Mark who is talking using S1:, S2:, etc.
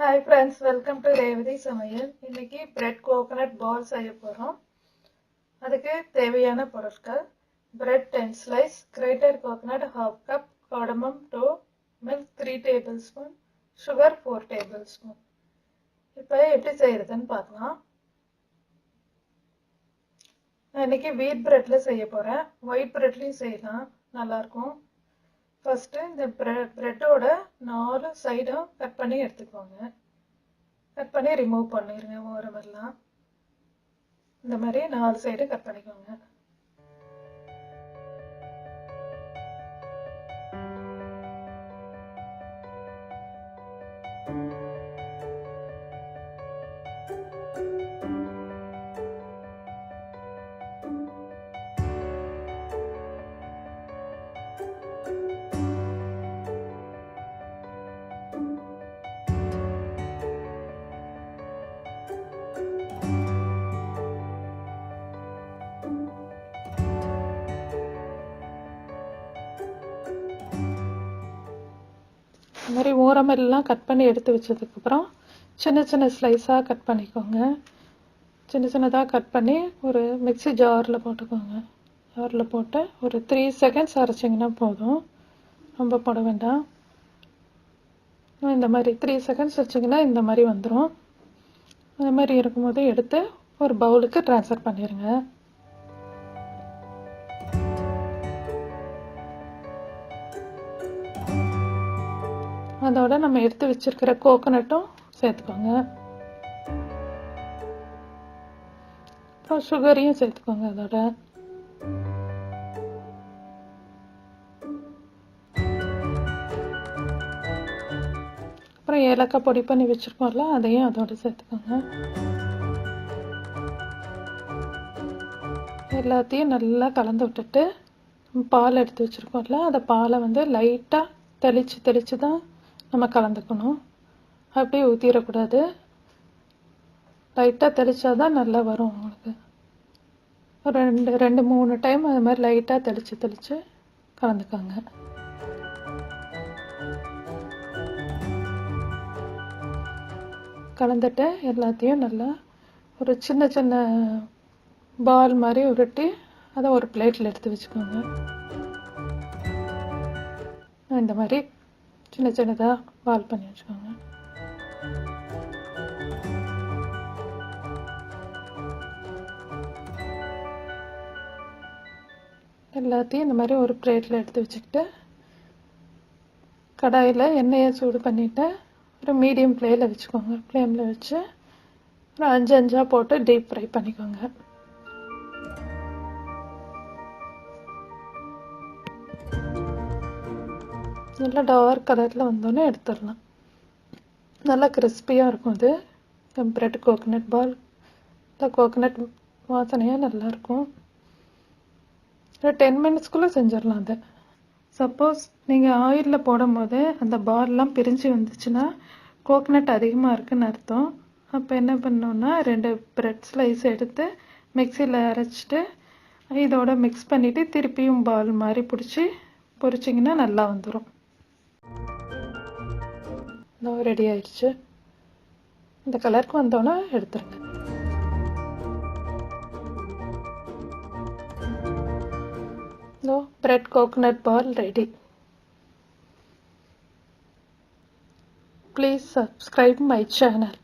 S1: Hi friends, welcome to Revati Samayal. இன்னைக்கு bread coconut ball செய்ய போறோம். அதுக்கு தேவையான பொருட்கள் bread 10 slice, grated coconut half cup, cardamom 2, milk 3 tablespoon, sugar 4 tablespoon. இப்போ எப்படி செய்யறதுன்னு பார்க்கலாம். நான் இன்னைக்கு wheat breadல செய்ய போறேன். white breadலயும் செய்யலாம், நல்லா இருக்கும். ஃபர்ஸ்ட் இந்த பிரெட்டோட 4 சைடும் கட் பண்ணி எடுத்துக்கோங்க. கட் பண்ணி ரிமூவ் பண்ணிடுங்க ஓரமெல்லாம். இந்த மாதிரி 4 சைடு கட் பண்ணிக்கோங்க. இந்த மாதிரி ஓரமெல்லாம் கட் பண்ணி எடுத்து வச்சதுக்கப்புறம் சின்ன சின்ன ஸ்லைஸாக கட் பண்ணிக்கோங்க. சின்ன சின்னதாக கட் பண்ணி ஒரு மிக்ஸி ஜாரில் போட்டுக்கோங்க. ஜாரில் போட்டு ஒரு 3 செகண்ட்ஸ் அரைச்சிங்கன்னா போதும், ரொம்ப போட வேண்டாம். இந்த மாதிரி 3 செகண்ட்ஸ் வச்சிங்கன்னா இந்த மாதிரி வந்துடும். அந்த மாதிரி இருக்கும்போது எடுத்து ஒரு பவுலுக்கு ட்ரான்ஸ்ஃபர் பண்ணிடுங்க. அதோட நம்ம எடுத்து வச்சிருக்கிற கோகோனட்டும் சேர்த்துக்கோங்க. அப்புறம் சுகரையும் சேர்த்துக்கோங்க. அதோட அப்புறம் ஏலக்காய் பொடி பண்ணி வச்சிருக்கோம்ல, அதையும் அதோட சேர்த்துக்கோங்க. எல்லாத்தையும் நல்லா கலந்து விட்டுட்டு பால் எடுத்து வச்சிருக்கோம்ல, அந்த பாலை வந்து லைட்டாக தெளித்து தான் நம்ம கலந்துக்கணும். அப்படியே ஊற்றிடக்கூடாது. லைட்டாக தெளித்தா தான் நல்லா வரும் உங்களுக்கு. ஒரு 2-3 டைம் அது மாதிரி லைட்டாக தெளித்து கலந்துக்கோங்க. கலந்துட்டு எல்லாத்தையும் நல்லா ஒரு சின்ன சின்ன பால் மாதிரி உருட்டி அதை ஒரு பிளேட்டில் எடுத்து வச்சுக்கோங்க. இந்த மாதிரி சின்ன சின்னதாக பால் பண்ணி வச்சுக்கோங்க. எல்லாத்தையும் இந்த மாதிரி ஒரு பிளேட்டில் எடுத்து வச்சுக்கிட்டு கடாயில் எண்ணெயை சூடு பண்ணிவிட்டு ஒரு மீடியம் ஃப்ளேமில் வச்சுக்கோங்க. ஃப்ளேமில் வச்சு ஒரு 5 போட்டு டீப் ஃப்ரை பண்ணிக்கோங்க. நல்லா டார்க் கலரில் வந்தோடனே எடுத்துடலாம். நல்லா கிறிஸ்பியாக இருக்கும். இது பிரெட் கோகோனட் பால். இல்லை கோகோனட் வாசனையாக நல்லாயிருக்கும். ஒரு 10 மினிட்ஸ்க்குள்ளே செஞ்சிடலாம். அதை சப்போஸ் நீங்கள் ஆயிலில் போடும்போது அந்த பால்லாம் பிரிஞ்சு வந்துச்சுன்னா கோகோனட் அதிகமாக இருக்குன்னு அர்த்தம். அப்போ என்ன பண்ணோன்னா 2 பிரெட் ஸ்லைஸ் எடுத்து மிக்சியில் அரைச்சிட்டு இதோட மிக்ஸ் பண்ணிவிட்டு திருப்பியும் பால் மாதிரி பொரிச்சிங்கன்னா நல்லா வந்துடும். ரெடி ஆயிடுச்சு. இந்த கலருக்கு வந்தோன்னே எடுத்துருங்க. Bread coconut ball ready. Please subscribe my channel.